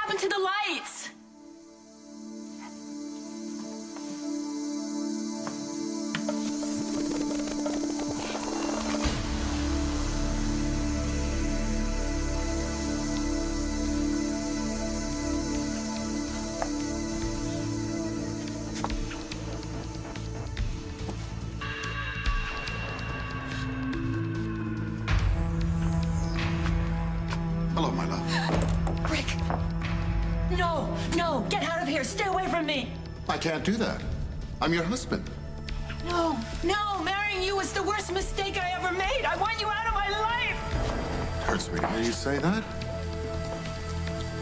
happened to the lights? Hello, my love. Rick! No, no, get out of here. Stay away from me. I can't do that. I'm your husband. No, no, marrying you was the worst mistake I ever made. I want you out of my life. Hurts me to hear you say that.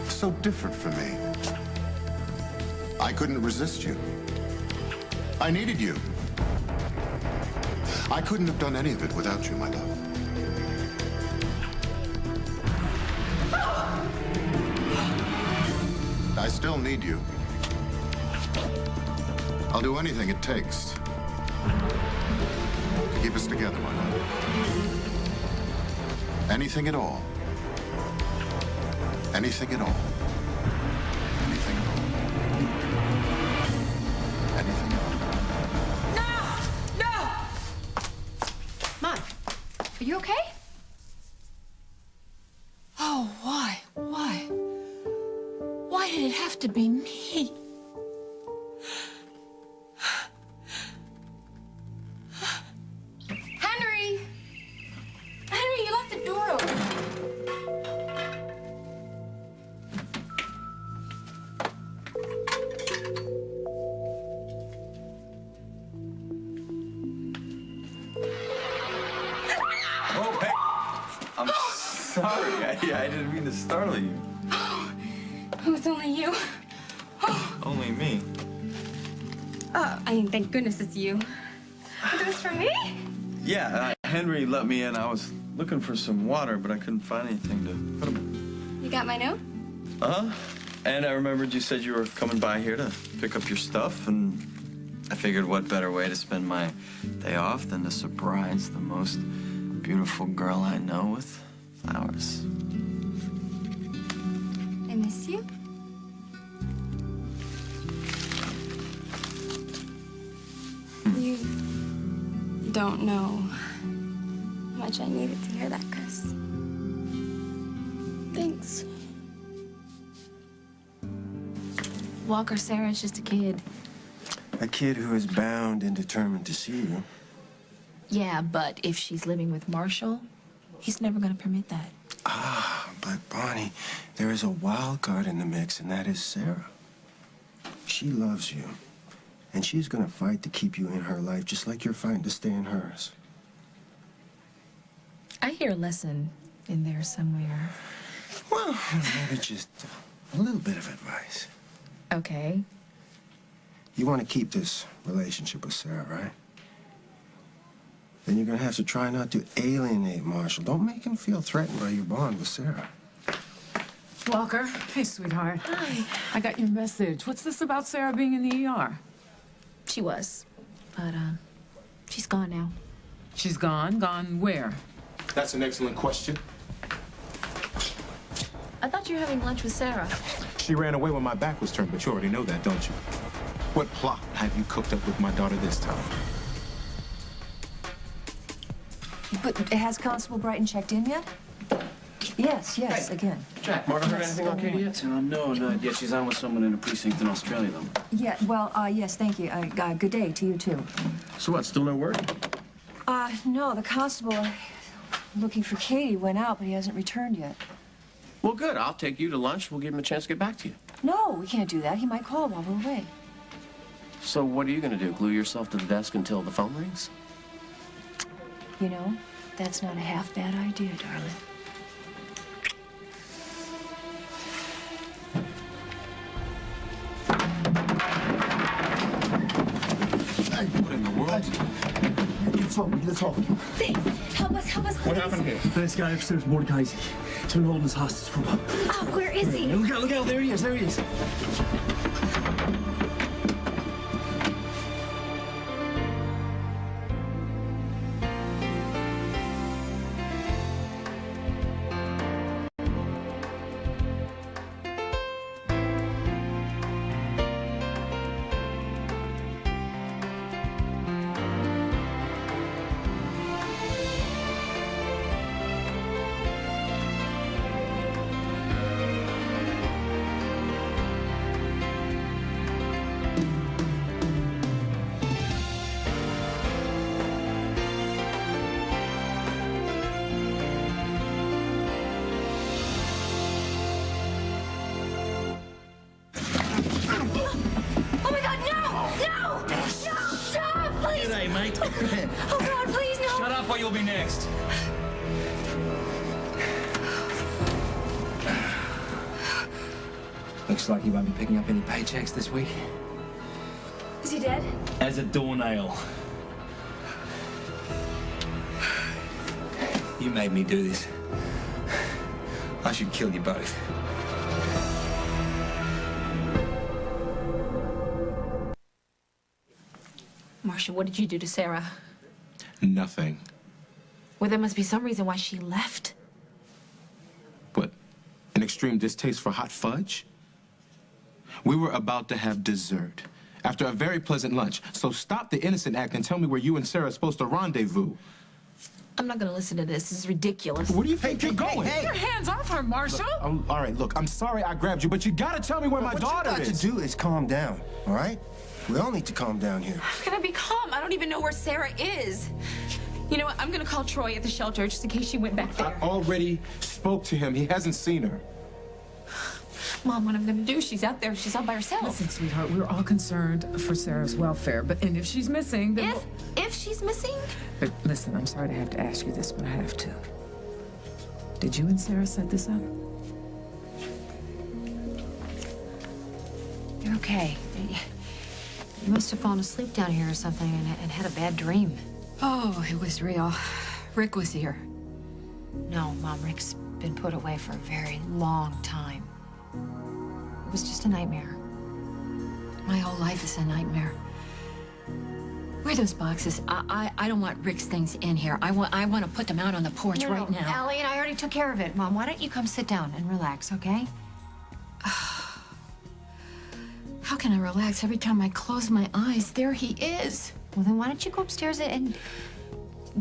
So different from me. I couldn't resist you. I needed you. I couldn't have done any of it without you, my love. I still need you. I'll do anything it takes to keep us together, my love. Anything at all. Anything at all. Anything at all. Anything at all. No! No! Mom, are you okay? Oh, why? Why? Why did it have to be me? Henry! Henry, you left the door open. Oh, hey. I'm sorry. I didn't mean to startle you. Oh, it's only you. Only me. I mean, thank goodness it's you. Is this for me? Yeah, Henry let me in. I was looking for some water, but I couldn't find anything to put them in. You got my note? Uh-huh. And I remembered you said you were coming by here to pick up your stuff, and I figured what better way to spend my day off than to surprise the most beautiful girl I know with flowers. I miss you. You don't know how much I needed to hear that, Chris. Thanks. Walker, Sarah's just a kid. A kid who is bound and determined to see you. Yeah, but if she's living with Marshall, he's never gonna permit that. Ah, but Bonnie, there is a wild card in the mix, and that is Sarah. She loves you, and she's gonna fight to keep you in her life, just like you're fighting to stay in hers. I hear a lesson in there somewhere. Well, maybe just a little bit of advice. Okay. You want to keep this relationship with Sarah, right? Then you're gonna have to try not to alienate Marshall. Don't make him feel threatened by your bond with Sarah. Walker, hey, sweetheart. Hi. I got your message. What's this about Sarah being in the ER? She was, but she's gone now. She's gone? Gone where? That's an excellent question. I thought you were having lunch with Sarah. She ran away when my back was turned, but you already know that, don't you? What plot have you cooked up with my daughter this time? But has Constable Brighton checked in yet? Yes, again. Jack, Margaret heard anything on Katie yet? No, not yet. She's on with someone in a precinct in Australia, though. Yeah, well, yes, thank you. Good day to you, too. So what, still no word? No, the constable looking for Katie went out, but he hasn't returned yet. Well, good. I'll take you to lunch. We'll give him a chance to get back to you. No, we can't do that. He might call while we're away. So what are you going to do? Glue yourself to the desk until the phone rings? You know, that's not a half bad idea, darling. What in the world? Let's talk. Thanks. Help us, What please. happened here? This guy upstairs, Mordecai, he's been holding us hostage for a while. Oh, where is he? Look out, there he is, Oh, God, please, no. Shut up or you'll be next. Looks like you won't be picking up any paychecks this week. Is he dead? As a doornail. You made me do this. I should kill you both. Marcia, what did you do to Sarah? Nothing. Well, there must be some reason why she left. What? An extreme distaste for hot fudge? We were about to have dessert after a very pleasant lunch. So stop the innocent act and tell me where you and Sarah are supposed to rendezvous. I'm not gonna listen to this. This is ridiculous. Where do you think you're going? Get your hands off her, Marshall! Look, all right, look, I'm sorry I grabbed you, but you gotta tell me where my daughter is. What you got to do is calm down, all right? We all need to calm down here. How can I be calm? I don't even know where Sarah is. You know what? I'm gonna call Troy at the shelter just in case she went back there. I already spoke to him. He hasn't seen her. Mom, what I'm gonna do? She's out there. She's all by herself. Listen, sweetheart, we're all concerned for Sarah's welfare, and if she's missing, then... If she's missing? But listen, I'm sorry to have to ask you this, but I have to. Did you and Sarah set this up? You're okay. You must have fallen asleep down here or something and had a bad dream. Oh, it was real. Rick was here. No, Mom, Rick's been put away for a very long time. It was just a nightmare. My whole life is a nightmare. Where are those boxes? I don't want Rick's things in here. I want to put them out on the porch right now. Allie, and I already took care of it. Mom, why don't you come sit down and relax, okay? How can I relax? Every time I close my eyes, there he is. Well, then why don't you go upstairs and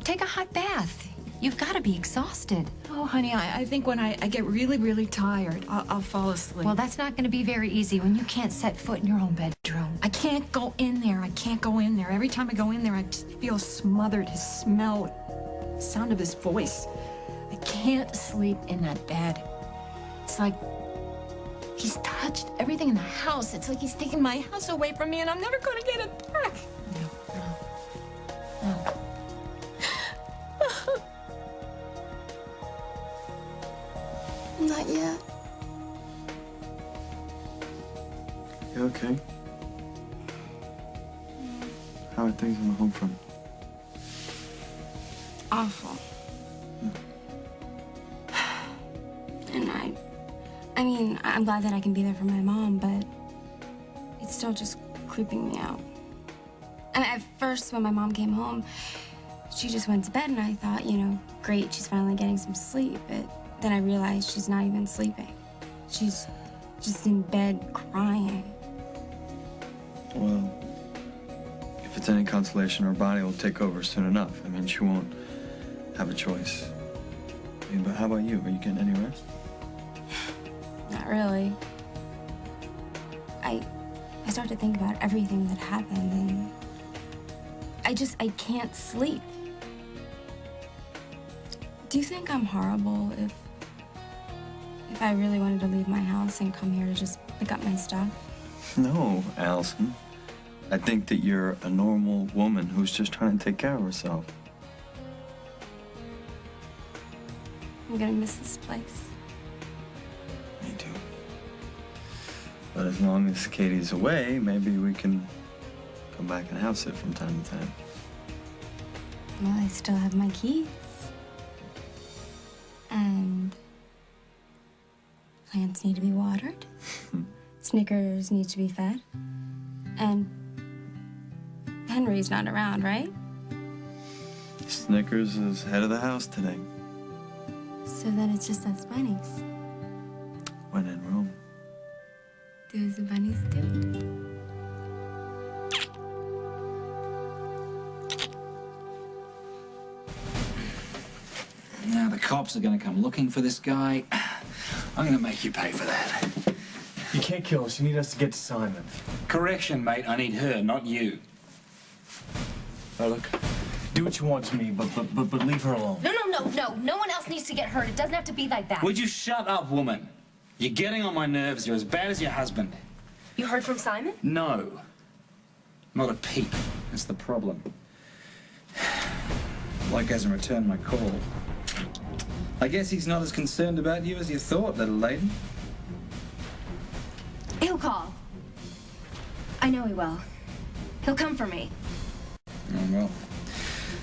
take a hot bath? You've got to be exhausted. Oh, honey, I think when I get really, really tired, I'll fall asleep. Well, that's not going to be very easy when you can't set foot in your own bedroom. I can't go in there. I can't go in there. Every time I go in there, I just feel smothered. His smell, the sound of his voice. I can't sleep in that bed. It's like he's touched everything in the house. It's like he's taken my house away from me, and I'm never going to get it back. No. Not yet. You okay? How are things on the home front? Awful. And I mean, I'm glad that I can be there for my mom, but it's still just creeping me out. And at first, when my mom came home, she just went to bed, and I thought, you know, great, she's finally getting some sleep, but then I realized she's not even sleeping. She's just in bed crying. Well, if it's any consolation, her body will take over soon enough. I mean, she won't have a choice. I mean, but how about you? Are you getting any rest? Not really. I start to think about everything that happened, and I can't sleep. Do you think I'm horrible if I really wanted to leave my house and come here to just pick up my stuff? No, Allison. I think that you're a normal woman who's just trying to take care of herself. I'm gonna miss this place. Me too. But as long as Katie's away, maybe we can come back and house sit from time to time. Well, I still have my keys. And plants need to be watered. Snickers need to be fed. And Henry's not around, right? Snickers is head of the house today. So then it's just us bunnies. When in Rome. Do as the bunnies do. Now the cops are going to come looking for this guy. I'm going to make you pay for that. You can't kill us. You need us to get to Simon. Correction, mate. I need her, not you. Now look, do what you want to me, but leave her alone. No. No one else needs to get hurt. It doesn't have to be like that. Would you shut up, woman? You're getting on my nerves. You're as bad as your husband. You heard from Simon? No. Not a peep. That's the problem. Like hasn't returned my call. I guess he's not as concerned about you as you thought, little lady. He'll call. I know he will. He'll come for me. Oh, well,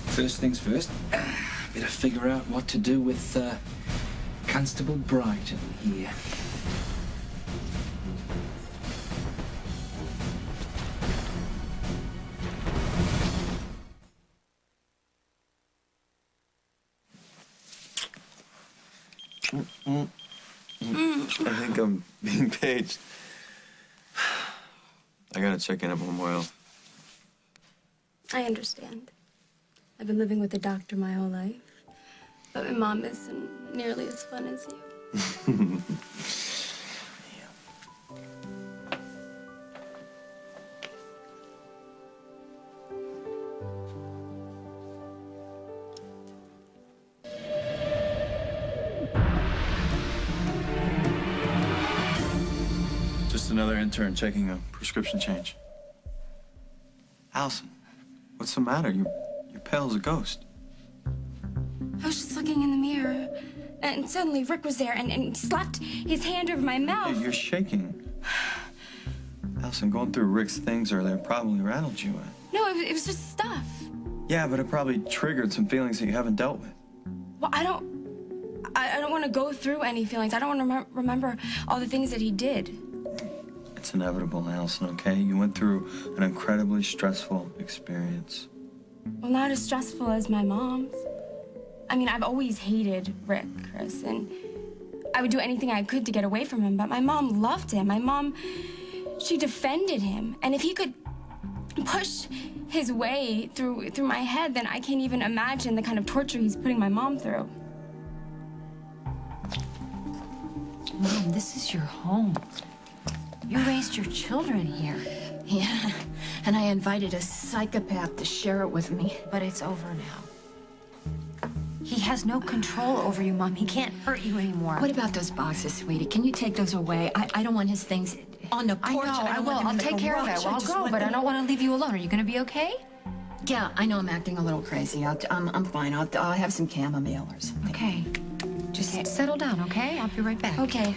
first things first. Better figure out what to do with Constable Brighton here. I think I'm being paged. I gotta check in at Memorial. I understand. I've been living with a doctor my whole life, but my mom isn't nearly as fun as you. Just another intern checking a prescription change. Allison, what's the matter? You're pale as a ghost. I was just looking in the mirror, and suddenly Rick was there and slapped his hand over my mouth. Hey, you're shaking. Allison, going through Rick's things earlier probably rattled you. No, it was just stuff. Yeah, but it probably triggered some feelings that you haven't dealt with. Well, I don't want to go through any feelings. I don't want to remember all the things that he did. It's inevitable, Allison, okay? You went through an incredibly stressful experience. Well, not as stressful as my mom's. I mean, I've always hated Rick, Chris, and I would do anything I could to get away from him, but my mom loved him. My mom, she defended him. And if he could push his way through my head, then I can't even imagine the kind of torture he's putting my mom through. Mom, this is your home. You raised your children here. Yeah, and I invited a psychopath to share it with me. But it's over now. He has no control over you, Mom. He can't hurt you anymore. What about those boxes, sweetie? Can you take those away? I don't want his things on the porch. I will. I'll take care of it. I'll go, but I don't want to leave you alone. Are you going to be okay? Yeah, I know I'm acting a little crazy. I'm fine. I'll have some chamomile or something. Okay. Just settle down, okay? I'll be right back. Okay.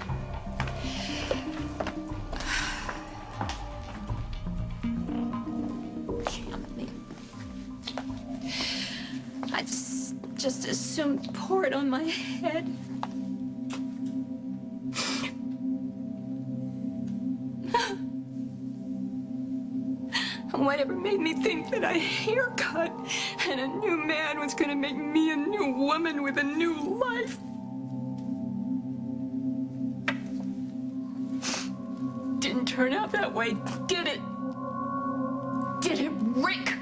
I just as soon pour it on my head. Whatever made me think that a haircut and a new man was gonna make me a new woman with a new life? Didn't turn out that way, did it? Did it, Rick?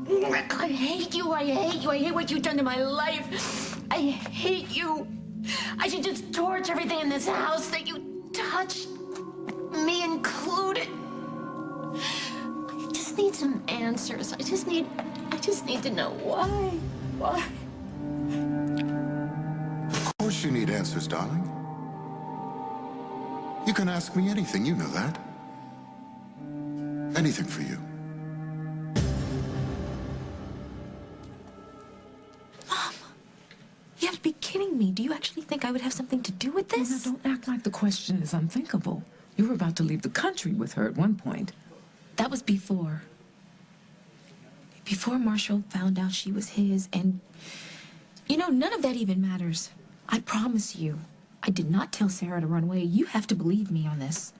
Rick, I hate you, I hate you, I hate what you've done to my life. I hate you. I should just torch everything in this house that you touched, me included. I just need some answers. I just need to know why. Why? Of course you need answers, darling. You can ask me anything, you know that. Anything for you. You have to be kidding me. Do you actually think I would have something to do with this? No, don't act like the question is unthinkable. You were about to leave the country with her at one point. That was before. Before Marshall found out she was his, and... You know, none of that even matters. I promise you. I did not tell Sarah to run away. You have to believe me on this.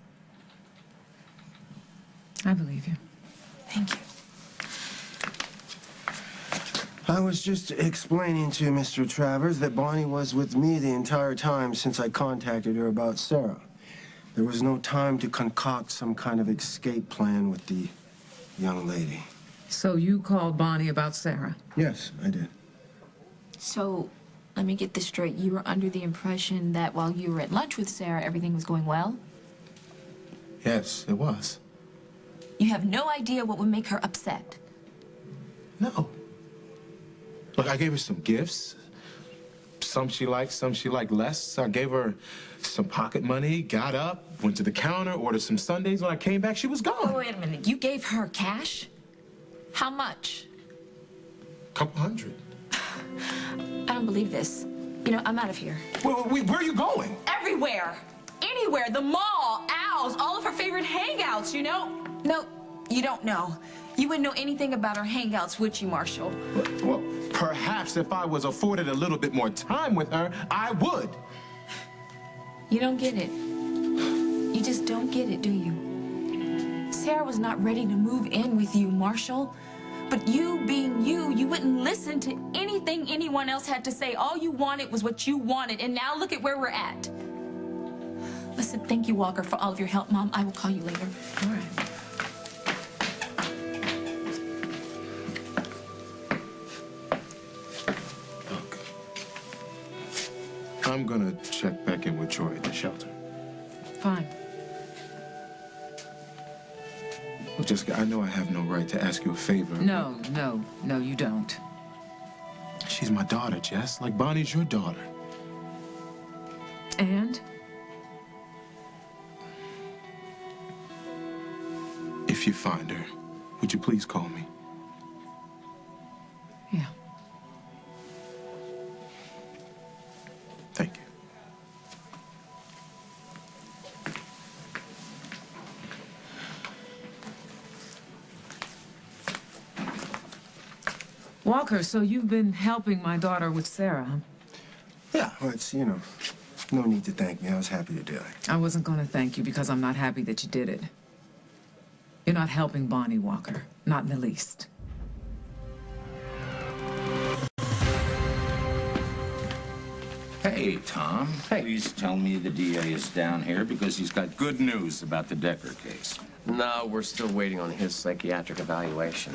I believe you. Thank you. I was just explaining to Mr. Travers that Bonnie was with me the entire time since I contacted her about Sarah. There was no time to concoct some kind of escape plan with the young lady. So you called Bonnie about Sarah? Yes, I did. So, let me get this straight. You were under the impression that while you were at lunch with Sarah, everything was going well? Yes, it was. You have no idea what would make her upset. No. Look, I gave her some gifts. Some she liked less. I gave her some pocket money, got up, went to the counter, ordered some sundaes. When I came back, she was gone. Oh, wait a minute. You gave her cash? How much? Couple hundred. don't believe this. You know, I'm out of here. Where are you going? Everywhere. Anywhere. The mall, Al's, all of her favorite hangouts, you know? No, you don't know. You wouldn't know anything about her hangouts, would you, Marshall? Well, perhaps if I was afforded a little bit more time with her, I would. You don't get it. You just don't get it, do you? Sarah was not ready to move in with you, Marshall. But you being you, you wouldn't listen to anything anyone else had to say. All you wanted was what you wanted, and now look at where we're at. Listen, thank you, Walker, for all of your help, Mom. I will call you later. All right. Look, I'm gonna check back in with Troy at the shelter. Fine. Well, Jessica, I know I have no right to ask you a favor. No, you don't. She's my daughter, Jess. Like Bonnie's your daughter. And? If you find her, would you please call me? Yeah. Thank you. Walker, so you've been helping my daughter with Sarah, huh? Yeah, well, it's, you know, no need to thank me. I was happy to do it. I wasn't going to thank you because I'm not happy that you did it. You're not helping Bonnie, Walker. Not in the least. Hey, Tom. Please tell me the DA is down here because he's got good news about the Decker case. No, we're still waiting on his psychiatric evaluation.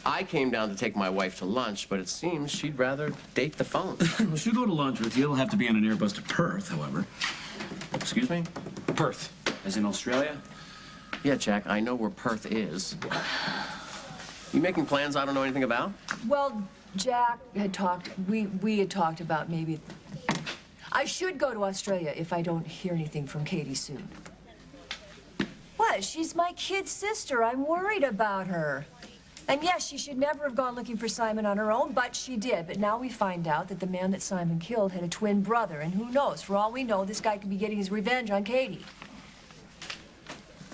I came down to take my wife to lunch, but it seems she'd rather date the phone. Well, she'll go to lunch with you. It'll have to be on an Airbus to Perth, however. Excuse me? Perth, as in Australia? Yeah, Jack, I know where Perth is. You making plans I don't know anything about? Well, Jack had talked, we had talked about maybe... I should go to Australia if I don't hear anything from Katie soon. What? She's my kid's sister. I'm worried about her. And yes, she should never have gone looking for Simon on her own, but she did. But now we find out that the man that Simon killed had a twin brother, and who knows? For all we know, this guy could be getting his revenge on Katie.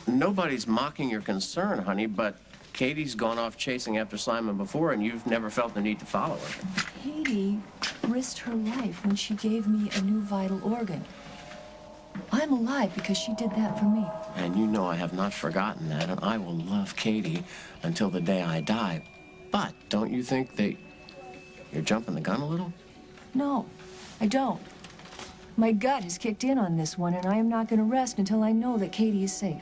Nobody's mocking your concern, honey, but Katie's gone off chasing after Simon before, and you've never felt the need to follow her. Katie risked her life when she gave me a new vital organ. I'm alive because she did that for me. And you know I have not forgotten that, and I will love Katie until the day I die. But don't you think that you're jumping the gun a little? No, I don't. My gut has kicked in on this one, and I am not going to rest until I know that Katie is safe.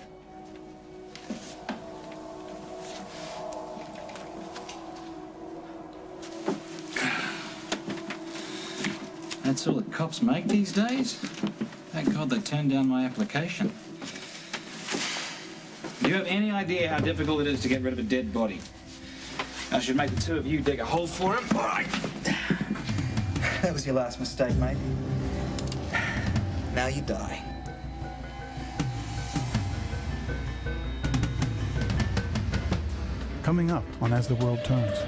That's all the cops make these days? Thank God they turned down my application. Do you have any idea how difficult it is to get rid of a dead body? I should make the two of you dig a hole for him. All right. That was your last mistake, mate. Now you die. Coming up on As the World Turns.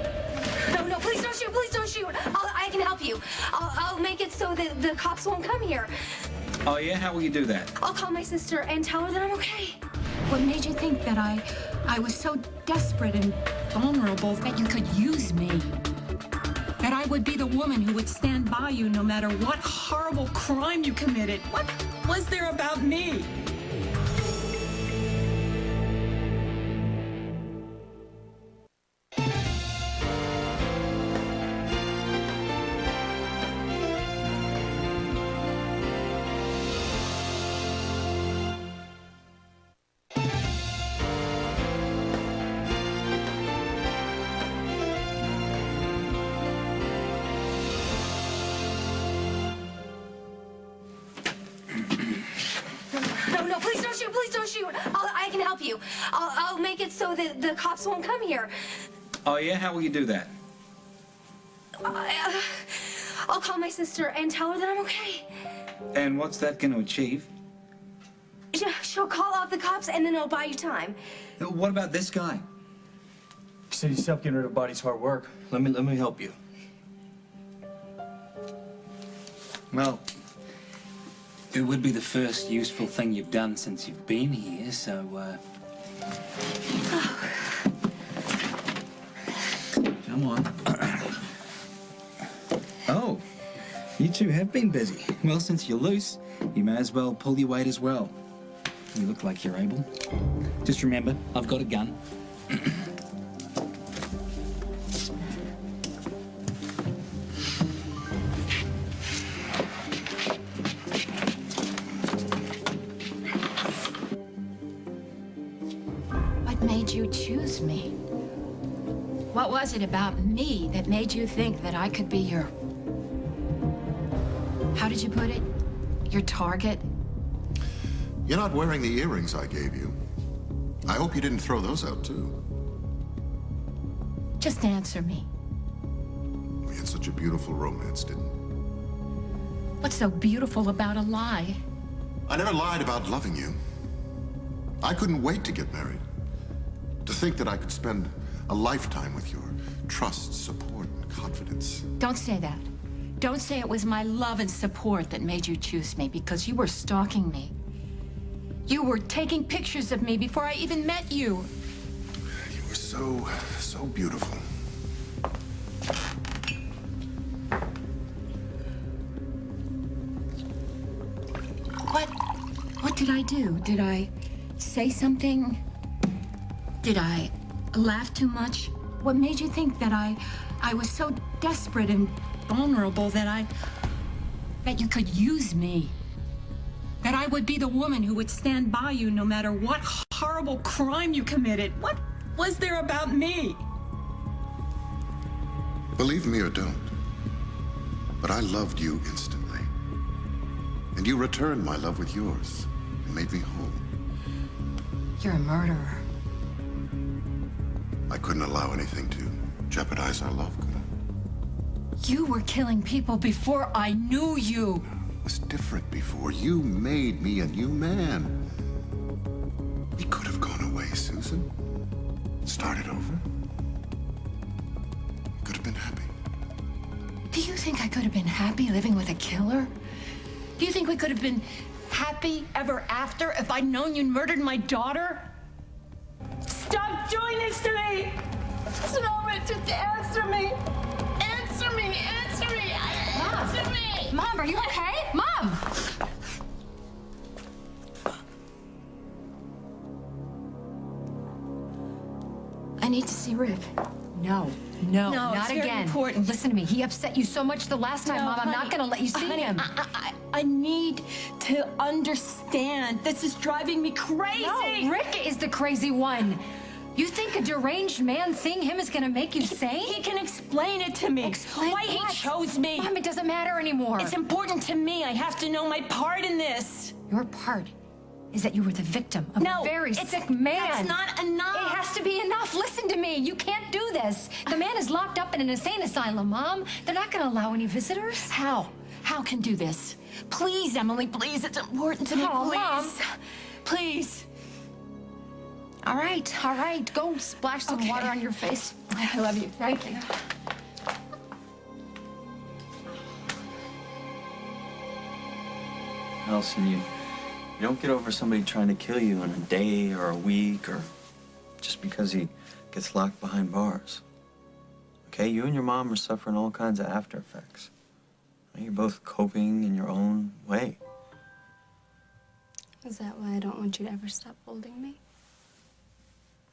No, please don't shoot, please don't shoot. I can help you. I'll make it so that the cops won't come here. Oh, yeah? How will you do that? I'll call my sister and tell her that I'm okay. What made you think that I was so desperate and vulnerable that you could use me? That I would be the woman who would stand by you no matter what horrible crime you committed? What was there about me? No, please don't shoot, please don't shoot. I can help you. I'll make it so that the cops won't come here. Oh, yeah? How will you do that? I'll call my sister and tell her that I'm okay. And what's that going to achieve? She'll call off the cops and then it'll buy you time. What about this guy? You said yourself getting rid of Body's hard work. Let me help you. Well, it would be the first useful thing you've done since you've been here, so, Come on. Oh, you two have been busy. Well, since you're loose, you may as well pull your weight as well. You look like you're able. Just remember, I've got a gun. What made you choose me? What was it about me that made you think that I could be your... How did you put it? Your target? You're not wearing the earrings I gave you. I hope you didn't throw those out, too. Just answer me. We had such a beautiful romance, didn't we? What's so beautiful about a lie? I never lied about loving you. I couldn't wait to get married. To think that I could spend a lifetime with your trust, support, and confidence. Don't say that. Don't say it was my love and support that made you choose me, because you were stalking me. You were taking pictures of me before I even met you. You were so beautiful. What did I do? Did I say something? Did I laugh too much? What made you think that I was so desperate and vulnerable that you could use me? That I would be the woman who would stand by you no matter what horrible crime you committed? What was there about me? Believe me or don't, but I loved you instantly. And you returned my love with yours and made me whole. You're a murderer. I couldn't allow anything to jeopardize our love, could I? You were killing people before I knew you. It was different before. You made me a new man. We could have gone away, Susan. Started over. Could have been happy. Do you think I could have been happy living with a killer? Do you think we could have been happy ever after if I'd known you'd murdered my daughter? Stop doing this to me! Stop it! Just answer me! Answer me! Answer me! Answer me! Mom, are you okay? Mom! I need to see Rick. No, not it's very again. important. Listen to me. He upset you so much the last time, No, Mom. I'm not honey. going to let you see Honey, him. I need to understand. This is driving me crazy. No, Rick is the crazy one. You think a deranged man seeing him is going to make you sane? He can explain it to me. Explain why what? he chose me. Mom, it doesn't matter anymore. It's important to me. I have to know my part in this. Your part is that you were the victim of a very sick man. That's not enough. It has to be enough. Listen to me. You can't do this. The man is locked up in an insane asylum, Mom. They're not going to allow any visitors. How? How can do this? Please, Emily, please. It's important to me. Oh, Please. Mom. Please. All right. Go splash some water on your face. I love you. Thank you. Nelson, you don't get over somebody trying to kill you in a day or a week or just because he gets locked behind bars. Okay, you and your mom are suffering all kinds of after effects. You're both coping in your own way. Is that why I don't want you to ever stop holding me?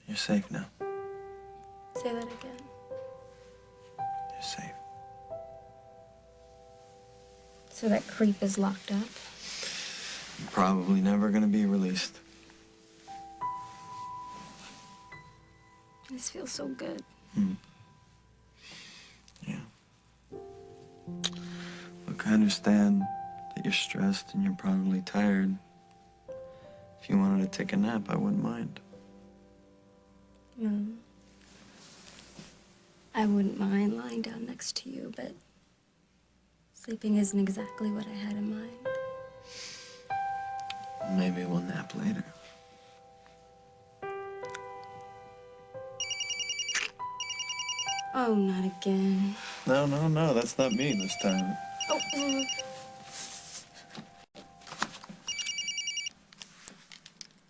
You're safe now. Say that again. You're safe. So that creep is locked up? You're probably never gonna be released. This feels so good. Yeah. Look, I understand that you're stressed and you're probably tired. If you wanted to take a nap, I wouldn't mind. I wouldn't mind lying down next to you, but sleeping isn't exactly what I had in mind. Maybe we'll nap later. Oh, not again. No, that's not me this time. Oh,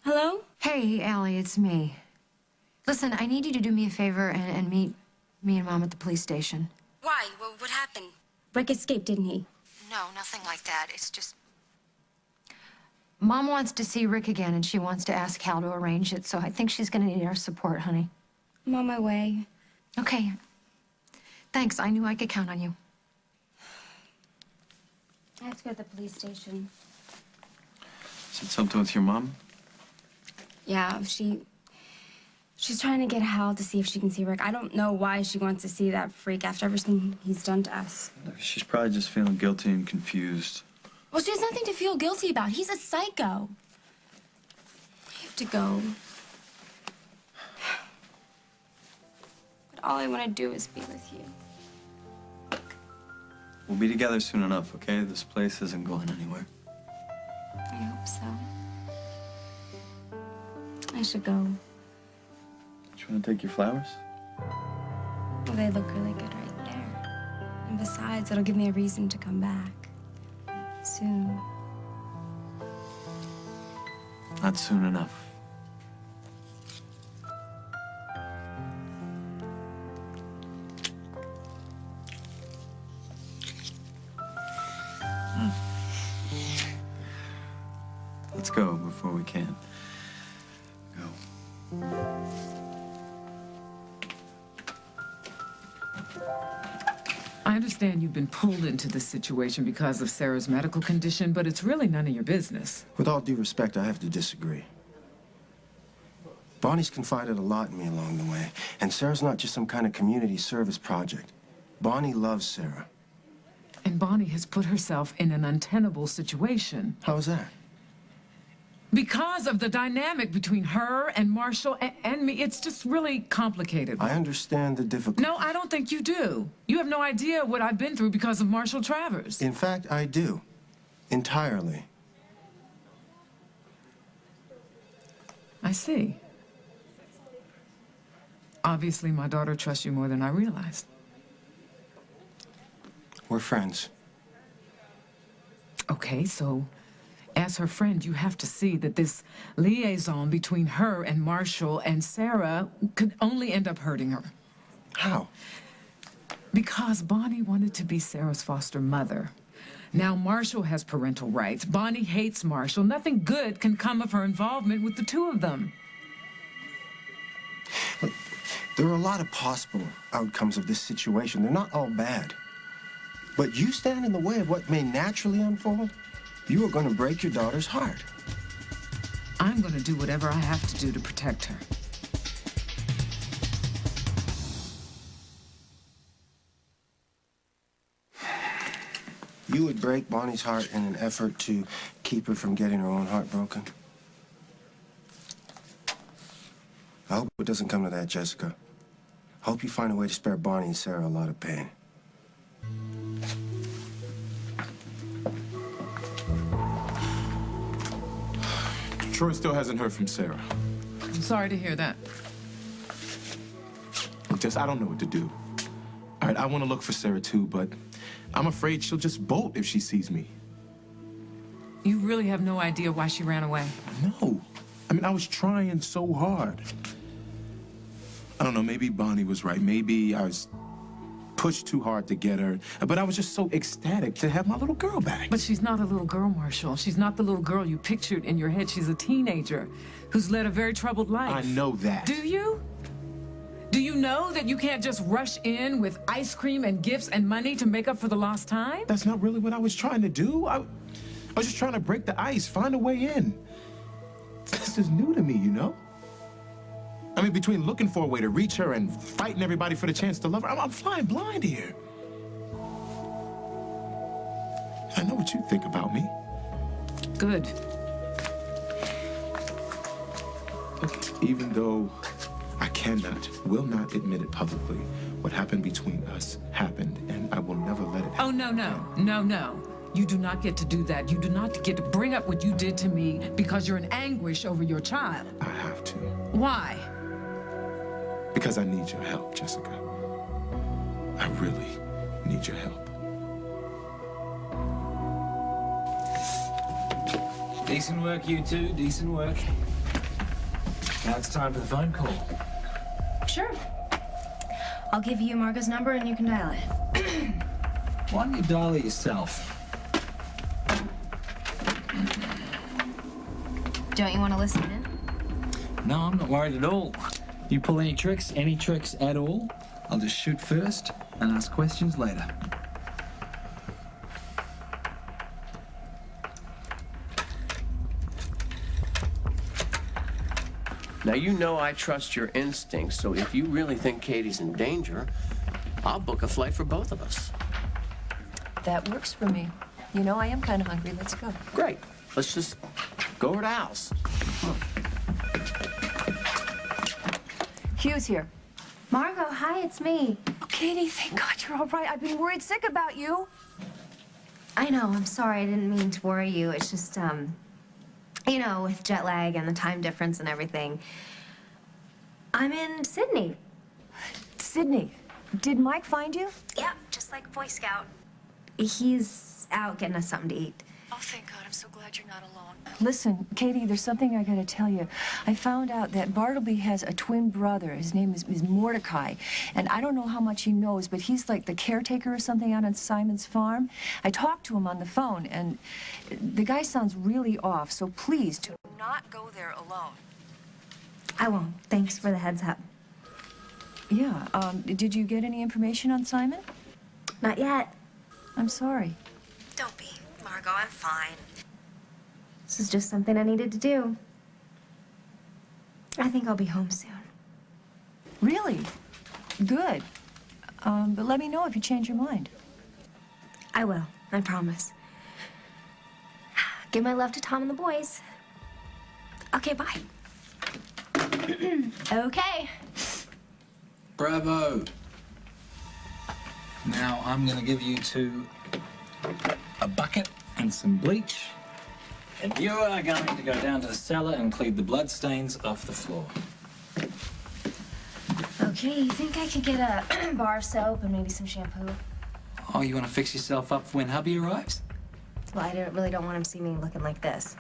Hello? Hey, Allie, it's me. Listen, I need you to do me a favor and meet me and Mom at the police station. Why? What happened? Rick escaped, didn't he? No, nothing like that. It's just... Mom wants to see Rick again, and she wants to ask Hal to arrange it, so I think she's gonna need our support, honey. I'm on my way. Okay. Thanks. I knew I could count on you. I have to go to the police station. Is it something with your mom? Yeah, she's trying to get Hal to see if she can see Rick. I don't know why she wants to see that freak after everything he's done to us. She's probably just feeling guilty and confused. Well, she has nothing to feel guilty about. He's a psycho. I have to go. But all I want to do is be with you. We'll be together soon enough, okay? This place isn't going anywhere. I hope so. I should go. Do you want to take your flowers? Well, they look really good right there. And besides, it'll give me a reason to come back. Soon. Not soon enough. Let's go before we can. Go. I understand you've been pulled into this situation because of Sarah's medical condition, but it's really none of your business. With all due respect, I have to disagree. Bonnie's confided a lot in me along the way, and Sarah's not just some kind of community service project. Bonnie loves Sarah. And Bonnie has put herself in an untenable situation. How is that? Because of the dynamic between her and Marshall and me, it's just really complicated. I understand the difficulty. No, I don't think you do. You have no idea what I've been through because of Marshall Travers. In fact, I do. Entirely. I see. Obviously, my daughter trusts you more than I realized. We're friends. Okay, so as her friend, you have to see that this liaison between her and Marshall and Sarah could only end up hurting her. How? Because Bonnie wanted to be Sarah's foster mother. Now Marshall has parental rights. Bonnie hates Marshall. Nothing good can come of her involvement with the two of them. Look, there are a lot of possible outcomes of this situation. They're not all bad. But you stand in the way of what may naturally unfold, you are going to break your daughter's heart. I'm going to do whatever I have to do to protect her. You would break Bonnie's heart in an effort to keep her from getting her own heart broken? I hope it doesn't come to that, Jessica. I hope you find a way to spare Bonnie and Sarah a lot of pain. Troy still hasn't heard from Sarah. I'm sorry to hear that. Look, Jess, I don't know what to do. All right, I want to look for Sarah too, but I'm afraid she'll just bolt if she sees me. You really have no idea why she ran away? No. I mean, I was trying so hard. I don't know, maybe Bonnie was right. Maybe I was pushed too hard to get her. But I was just so ecstatic to have my little girl back. But she's not a little girl, Marshall. She's not the little girl you pictured in your head. She's a teenager who's led a very troubled life. I know that. Do you? Do you know that you can't just rush in with ice cream and gifts and money to make up for the lost time? That's not really what I was trying to do. I was just trying to break the ice, find a way in. This is new to me, you know? I mean, between looking for a way to reach her and fighting everybody for the chance to love her, I'm flying blind here. I know what you think about me. Good. Look, even though I will not admit it publicly, what happened between us happened, and I will never let it happen. Oh, no, no, no, no. You do not get to do that. You do not get to bring up what you did to me because you're in anguish over your child. I have to. Why? Because I need your help, Jessica. I really need your help. Decent work, you two. Decent work. Now it's time for the phone call. Sure. I'll give you Margot's number and you can dial it. Why don't you dial it yourself? Don't you want to listen in? No, I'm not worried at all. You pull any tricks at all, I'll just shoot first and ask questions later. Now, you know I trust your instincts, so if you really think Katie's in danger, I'll book a flight for both of us. That works for me. You know, I am kind of hungry. Let's go. Great. Let's just go over to Al's. Hugh's here. Margot, hi, it's me. Oh, Katie, thank God you're all right. I've been worried sick about you. I know, I'm sorry, I didn't mean to worry you. It's just, you know, with jet lag and the time difference and everything. I'm in Sydney. Sydney, did Mike find you? Yeah, just like Boy Scout. He's out getting us something to eat. Oh, thank God. I'm so glad you're not alone. Listen, Katie, there's something I gotta tell you. I found out that Bartleby has a twin brother. His name is Mordecai. And I don't know how much he knows, but he's like the caretaker or something out on Simon's farm. I talked to him on the phone, and the guy sounds really off. So please, do not go there alone. I won't. Thanks for the heads up. Yeah, did you get any information on Simon? Not yet. I'm sorry. Don't be, Margot. I'm fine. This is just something I needed to do. I think I'll be home soon. Really? Good. But let me know if you change your mind. I will. I promise. Give my love to Tom and the boys. Okay, bye. Okay. Bravo. Now I'm gonna give you two a bucket and some bleach. And you are going to go down to the cellar and clean the blood stains off the floor. Okay, you think I could get a bar of soap and maybe some shampoo? Oh, you want to fix yourself up for when hubby arrives? Well, I really don't want him to see me looking like this.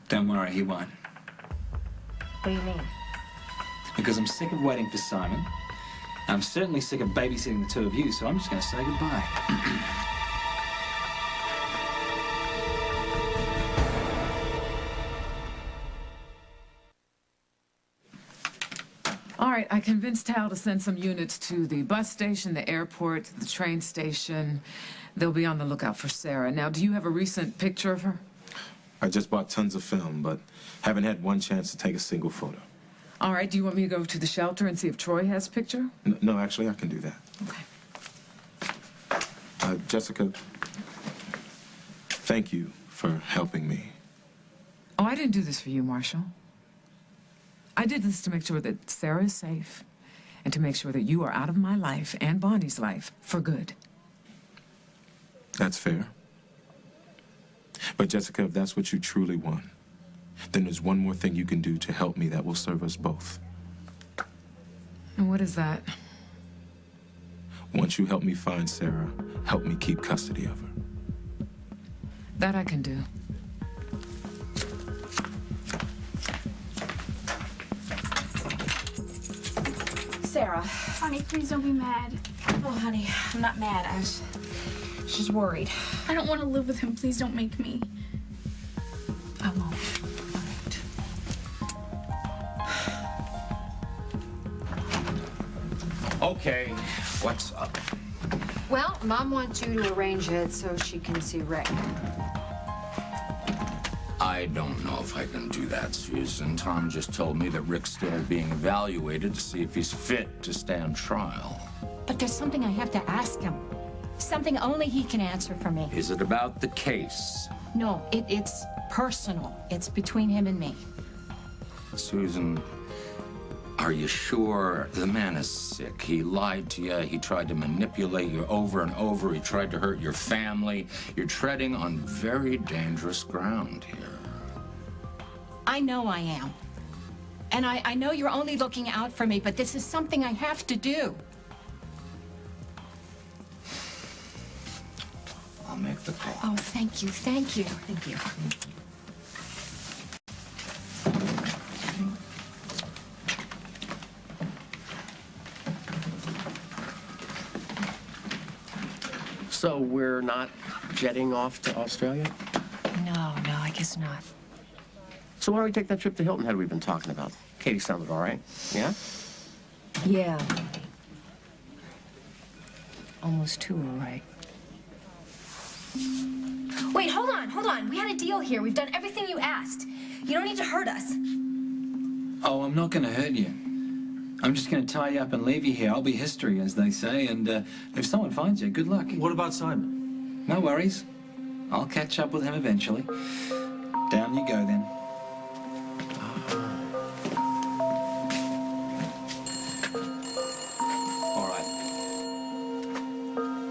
Don't worry, he won't. What do you mean? Because I'm sick of waiting for Simon. I'm certainly sick of babysitting the two of you, so I'm just going to say goodbye. All right, I convinced Hal to send some units to the bus station, the airport, the train station. They'll be on the lookout for Sarah. Now, do you have a recent picture of her? I just bought tons of film, but haven't had one chance to take a single photo. All right, do you want me to go to the shelter and see if Troy has a picture? No, actually, I can do that. Okay. Jessica, thank you for helping me. Oh, I didn't do this for you, Marshall. I did this to make sure that Sarah is safe and to make sure that you are out of my life and Bonnie's life for good. That's fair. But Jessica, if that's what you truly want, then there's one more thing you can do to help me that will serve us both. And what is that? Once you help me find Sarah, help me keep custody of her. That I can do. Sarah. Honey, please don't be mad. Oh, honey, I'm not mad. I was just worried. I don't want to live with him. Please don't make me. I won't. Okay, what's up? Well, Mom wants you to arrange it so she can see Rick. I don't know if I can do that, Susan. Tom just told me that Rick's still being evaluated to see if he's fit to stand trial. But there's something I have to ask him. Something only he can answer for me. Is it about the case? No, it's personal. It's between him and me. Susan, are you sure? The man is sick. He lied to you. He tried to manipulate you over and over. He tried to hurt your family. You're treading on very dangerous ground here. I know I am. And I know you're only looking out for me, but this is something I have to do. I'll make the call. Oh, thank you, thank you. Thank you. So we're not jetting off to Australia? No, I guess not. So why don't we take that trip to Hilton Head we've been talking about? Katie sounded all right. Yeah? Yeah. Almost too all right. Wait, hold on. We had a deal here. We've done everything you asked. You don't need to hurt us. Oh, I'm not going to hurt you. I'm just going to tie you up and leave you here. I'll be history, as they say, and if someone finds you, good luck. What about Simon? No worries. I'll catch up with him eventually. Down you go, then. All right.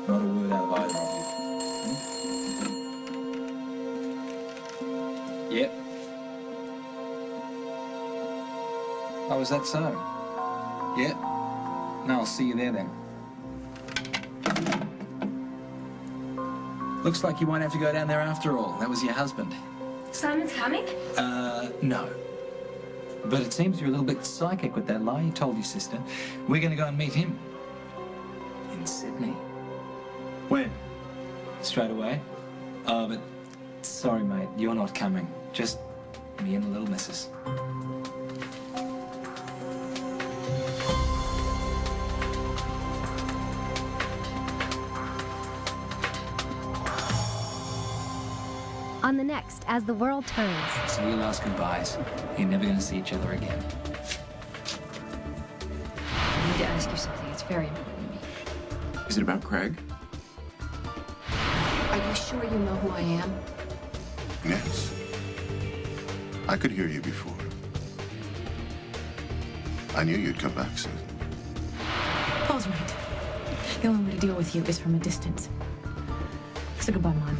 Not a word out of either of you. Yep. Oh, is that so? Yep. No, I'll see you there then. Looks like you won't have to go down there after all. That was your husband. Simon's coming? No. But it seems you're a little bit psychic with that lie you told your sister. We're going to go and meet him. In Sydney. When? Straight away. Oh, but sorry, mate, you're not coming. Just me and the little missus. On the next, As the World Turns. So your last goodbyes. You're never going to see each other again. I need to ask you something. It's very important to me. Is it about Craig? Are you sure you know who I am? Yes. I could hear you before. I knew you'd come back soon. Paul's right. The only way to deal with you is from a distance. So goodbye, Mom.